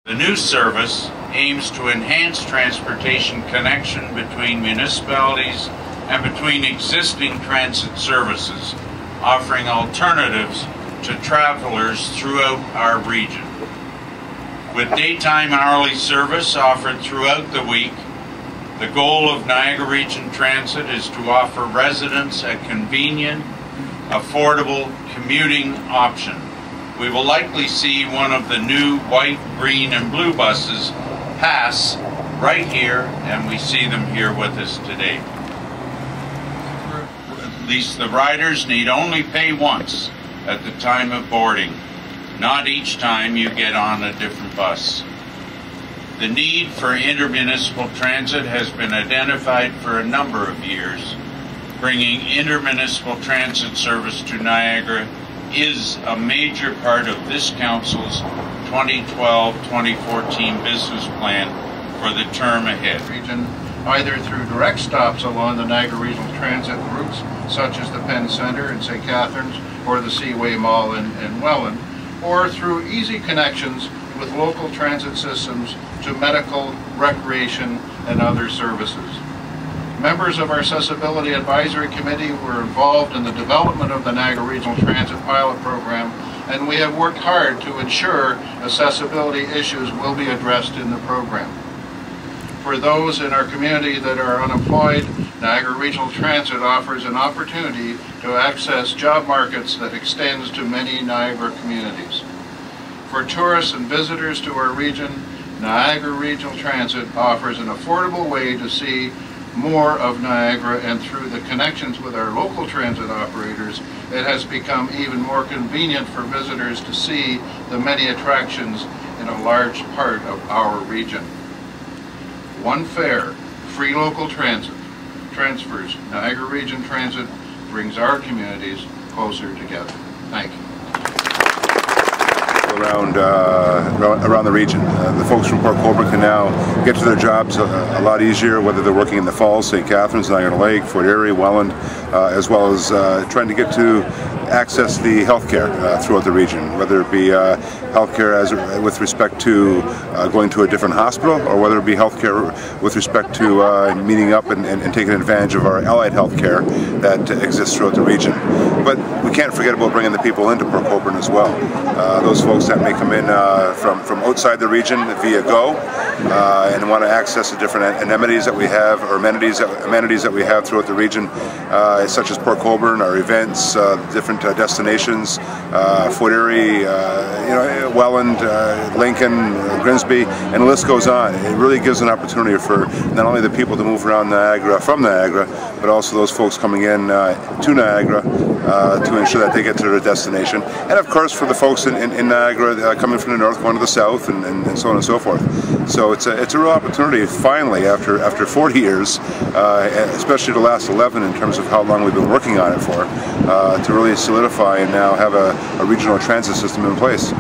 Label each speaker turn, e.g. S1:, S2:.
S1: The new service aims to enhance transportation connection between municipalities and between existing transit services, offering alternatives to travelers throughout our region. With daytime hourly service offered throughout the week, the goal of Niagara Region Transit is to offer residents a convenient, affordable commuting option. We will likely see one of the new white, green, and blue buses pass right here, and we see them here with us today. At least the riders need only pay once at the time of boarding, not each time you get on a different bus. The need for intermunicipal transit has been identified for a number of years. Bringing intermunicipal transit service to Niagara is a major part of this Council's 2012-2014 business plan for the term ahead.
S2: Region, either through direct stops along the Niagara Regional Transit routes, such as the Penn Centre in St. Catharines or the Seaway Mall in Welland, or through easy connections with local transit systems to medical, recreation, and other services. Members of our Accessibility Advisory Committee were involved in the development of the Niagara Regional Transit Pilot Program, and we have worked hard to ensure accessibility issues will be addressed in the program. For those in our community that are unemployed, Niagara Regional Transit offers an opportunity to access job markets that extends to many Niagara communities. For tourists and visitors to our region, Niagara Regional Transit offers an affordable way to see more of Niagara, and through the connections with our local transit operators, it has become even more convenient for visitors to see the many attractions in a large part of our region. One fare, free local transit, transfers. Niagara Region Transit brings our communities closer together. Thank you.
S3: Around the region. The folks from Port Colborne can now get to their jobs a lot easier, whether they're working in the Falls, St. Catharines, Niagara Lake, Fort Erie, Welland, as well as trying to get to access the healthcare throughout the region, whether it be healthcare with respect to going to a different hospital, or whether it be healthcare with respect to meeting up and taking advantage of our allied healthcare that exists throughout the region. But we can't forget about bringing the people into Port Colborne as well. Those folks that may come in from outside the region via GO and want to access the different amenities that we have, or amenities that we have throughout the region, such as Port Colborne, our events, different destinations, Fort Erie, Welland, Lincoln, Grimsby, and the list goes on. It really gives an opportunity for not only the people to move around Niagara, from Niagara, but also those folks coming in to Niagara to ensure that they get to their destination. And of course for the folks in Niagara coming from the north, going to the south, and so on and so forth. So it's a real opportunity finally after 40 years, especially the last 11 in terms of how long we've been working on it for, to really solidify and now have a regional transit system in place.